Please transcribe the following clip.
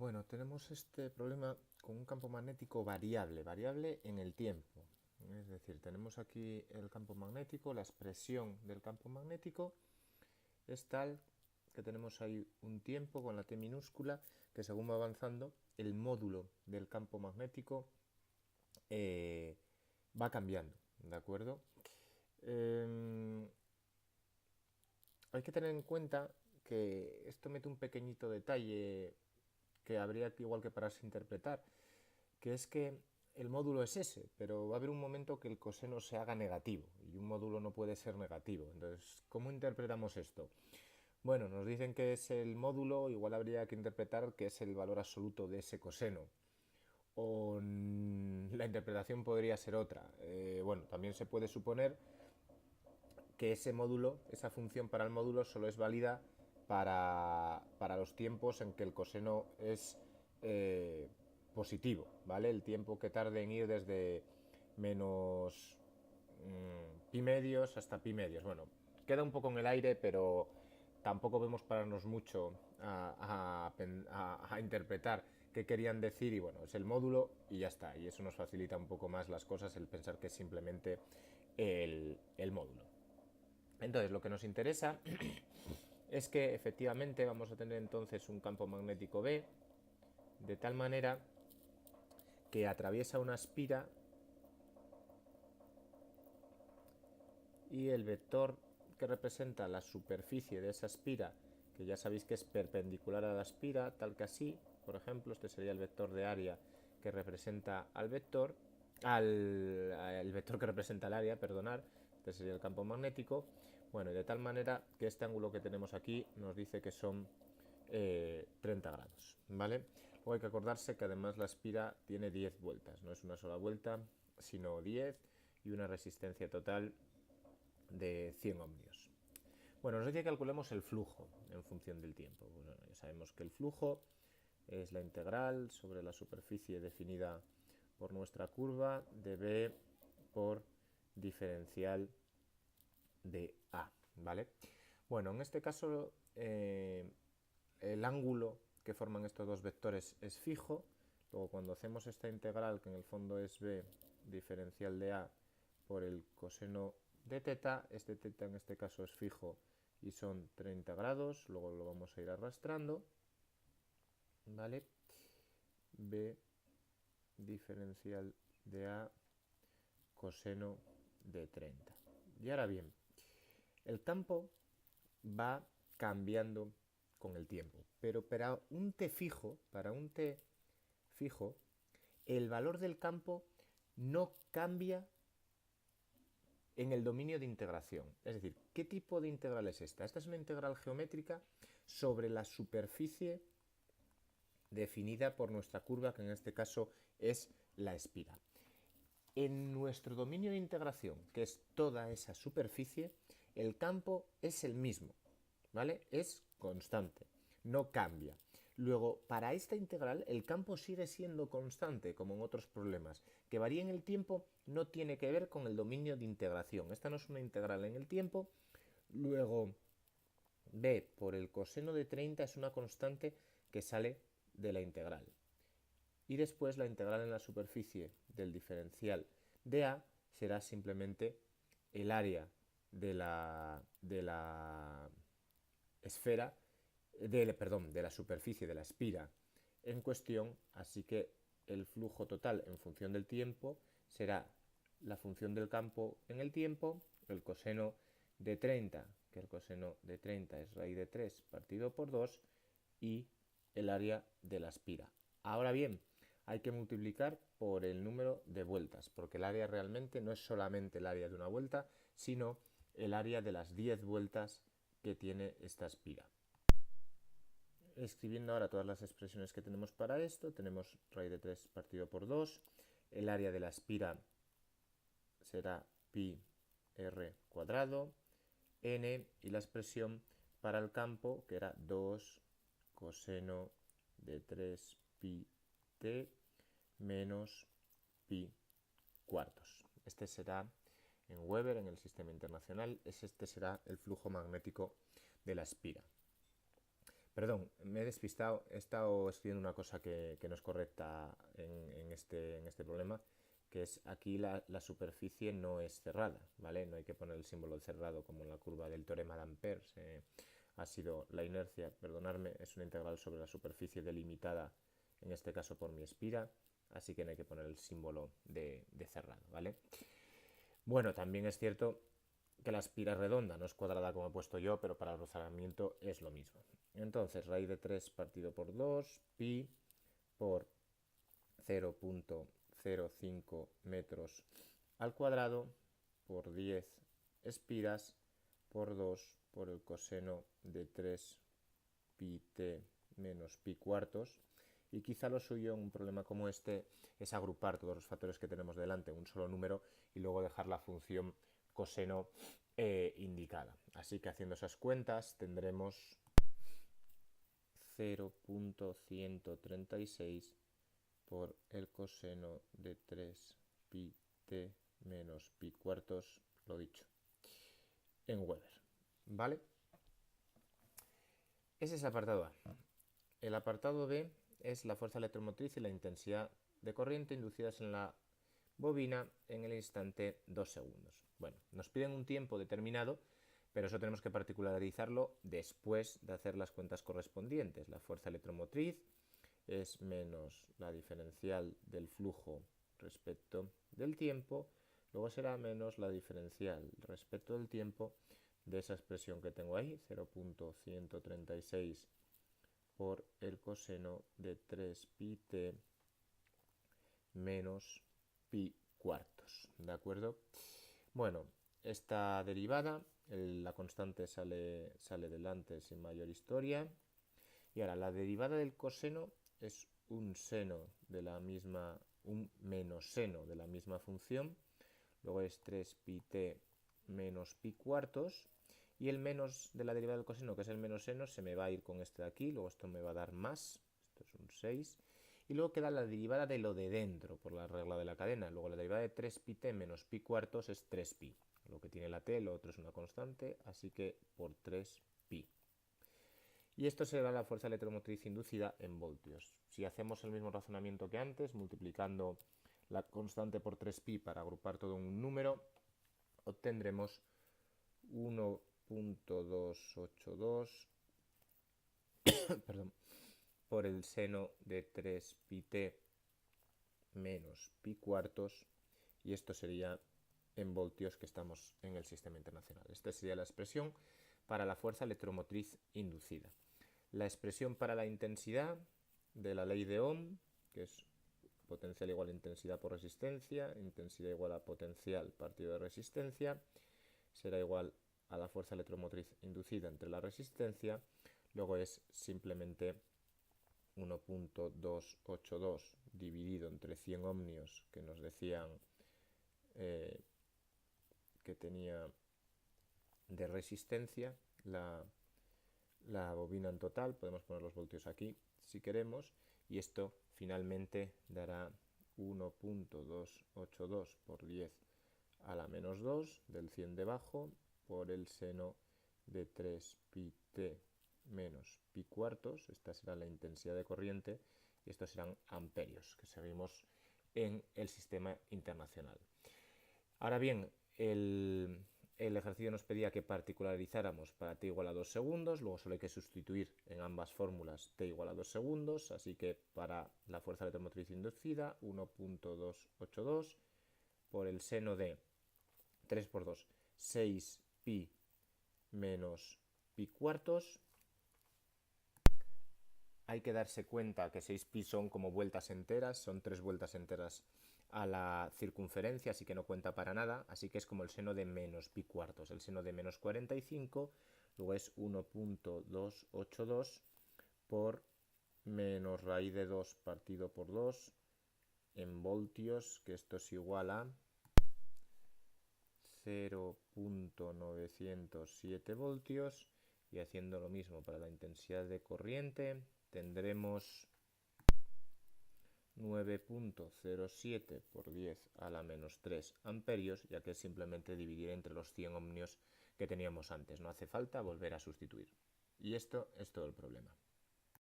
Bueno, tenemos este problema con un campo magnético variable en el tiempo. Es decir, tenemos aquí el campo magnético, la expresión del campo magnético es tal que tenemos ahí un tiempo con la t minúscula que según va avanzando el módulo del campo magnético eh, va cambiando, ¿de acuerdo? Eh, Hay que tener en cuenta que esto mete un pequeñito detalle que habría que igual que pararse a interpretar, que es que el módulo es ese, pero va a haber un momento que el coseno se haga negativo y un módulo no puede ser negativo. Entonces, ¿cómo interpretamos esto? Bueno, nos dicen que es el módulo, igual habría que interpretar que es el valor absoluto de ese coseno. O la interpretación podría ser otra. Bueno, también se puede suponer que ese módulo, esa función para el módulo, solo es válida para los tiempos en que el coseno es positivo, ¿vale? El tiempo que tarde en ir desde menos pi medios hasta pi medios. Bueno, queda un poco en el aire, pero tampoco vemos pararnos mucho a interpretar qué querían decir y bueno, es el módulo y ya está. Y eso nos facilita un poco más las cosas el pensar que es simplemente el módulo. Entonces, lo que nos interesa es que efectivamente vamos a tener entonces un campo magnético B de tal manera que atraviesa una espira y el vector que representa la superficie de esa espira, que ya sabéis que es perpendicular a la espira, tal que así, por ejemplo, este sería el vector de área que representa el vector que representa el área, perdonar, este sería el campo magnético. Bueno, y de tal manera que este ángulo que tenemos aquí nos dice que son 30 grados, ¿vale? Luego hay que acordarse que además la espira tiene 10 vueltas, no es una sola vuelta, sino 10 y una resistencia total de 100 ohmios. Bueno, nos dice que calculemos el flujo en función del tiempo. Bueno, ya sabemos que el flujo es la integral sobre la superficie definida por nuestra curva de B por diferencial de A, ¿vale? Bueno, en este caso el ángulo que forman estos dos vectores es fijo. Luego cuando hacemos esta integral, que en el fondo es B diferencial de A por el coseno de teta, este teta en este caso es fijo y son 30 grados, luego lo vamos a ir arrastrando, ¿vale? B diferencial de A coseno de 30. Y ahora bien, el campo va cambiando con el tiempo, pero para un t fijo, el valor del campo no cambia en el dominio de integración. Es decir, ¿qué tipo de integral es esta? Esta es una integral geométrica sobre la superficie definida por nuestra curva, que en este caso es la espira. En nuestro dominio de integración, que es toda esa superficie, el campo es el mismo, ¿vale? Es constante, no cambia. Luego, para esta integral, el campo sigue siendo constante, como en otros problemas. Que varía en el tiempo no tiene que ver con el dominio de integración. Esta no es una integral en el tiempo. Luego, b por el coseno de 30 es una constante que sale de la integral. Y después la integral en la superficie del diferencial de A será simplemente el área de la esfera, de la superficie de la espira en cuestión, así que el flujo total en función del tiempo será la función del campo en el tiempo, el coseno de 30, que el coseno de 30 es raíz de 3 partido por 2, y el área de la espira. Ahora bien, hay que multiplicar por el número de vueltas, porque el área realmente no es solamente el área de una vuelta, sino el área de las 10 vueltas que tiene esta espira. Escribiendo ahora todas las expresiones que tenemos para esto, tenemos raíz de 3 partido por 2, el área de la espira será pi r cuadrado, n y la expresión para el campo que era 2 coseno de 3 pi t menos pi cuartos. Este será en Weber, en el sistema internacional, este será el flujo magnético de la espira. Perdón, me he despistado, he estado escribiendo una cosa que no es correcta en este problema, que es aquí la superficie no es cerrada, ¿vale? No hay que poner el símbolo cerrado como en la curva del teorema de Ampère. Ha sido la inercia, perdonadme, es una integral sobre la superficie delimitada, en este caso por mi espira, así que no hay que poner el símbolo de cerrado, ¿vale? Bueno, también es cierto que la espira es redonda, no es cuadrada como he puesto yo, pero para el rozamiento es lo mismo. Entonces, raíz de 3 partido por 2, pi por 0.05 metros al cuadrado por 10 espiras por 2 por el coseno de 3 pi t menos pi cuartos. Y quizá lo suyo en un problema como este es agrupar todos los factores que tenemos delante en un solo número y luego dejar la función coseno indicada. Así que haciendo esas cuentas tendremos 0.136 por el coseno de 3 pi t menos pi cuartos, lo dicho, en Weber, ¿vale? Ese es el apartado A. El apartado B es la fuerza electromotriz y la intensidad de corriente inducidas en la bobina en el instante 2 segundos. Bueno, nos piden un tiempo determinado, pero eso tenemos que particularizarlo después de hacer las cuentas correspondientes. La fuerza electromotriz es menos la diferencial del flujo respecto del tiempo, luego será menos la diferencial respecto del tiempo de esa expresión que tengo ahí, 0.136 por el coseno de 3 pi t menos pi cuartos, ¿de acuerdo? Bueno, esta derivada, la constante sale delante sin mayor historia. Y ahora, la derivada del coseno es un menos seno de la misma función. Luego es 3 pi t menos pi cuartos. Y el menos de la derivada del coseno, que es el menos seno, se me va a ir con este de aquí. Luego esto me va a dar más. Esto es un 6. Y luego queda la derivada de lo de dentro, por la regla de la cadena. Luego la derivada de 3 pi t menos pi cuartos es 3 pi. Lo que tiene la t, lo otro es una constante, así que por 3 pi. Y esto será la fuerza electromotriz inducida en voltios. Si hacemos el mismo razonamiento que antes, multiplicando la constante por 3pi para agrupar todo en un número, obtendremos 1.282 perdón, por el seno de 3 pi t menos pi cuartos, y esto sería en voltios, que estamos en el sistema internacional. Esta sería la expresión para la fuerza electromotriz inducida. La expresión para la intensidad de la ley de Ohm, que es potencial igual a intensidad por resistencia, intensidad igual a potencial partido de resistencia, será igual a la fuerza electromotriz inducida entre la resistencia. Luego es simplemente 1.282 dividido entre 100 ohmios que nos decían que tenía de resistencia la bobina en total. Podemos poner los voltios aquí si queremos, y esto finalmente dará 1.282 por 10 a la menos 2 del 100 debajo por el seno de 3 pi t menos pi cuartos. Esta será la intensidad de corriente y estos serán amperios, que seguimos en el sistema internacional. Ahora bien, el ejercicio nos pedía que particularizáramos para t igual a 2 segundos, luego solo hay que sustituir en ambas fórmulas t igual a 2 segundos, así que para la fuerza electromotriz inducida, 1.282 por el seno de 3 por 2, 6 pi menos pi cuartos. Hay que darse cuenta que 6 pi son como vueltas enteras, son 3 vueltas enteras a la circunferencia, así que no cuenta para nada, así que es como el seno de menos pi cuartos. El seno de menos 45, luego es 1.282 por menos raíz de 2 partido por 2 en voltios, que esto es igual a 0.907 voltios, y haciendo lo mismo para la intensidad de corriente tendremos 9.07 por 10 a la menos 3 amperios, ya que es simplemente dividir entre los 100 ohmios que teníamos antes. No hace falta volver a sustituir. Y esto es todo el problema.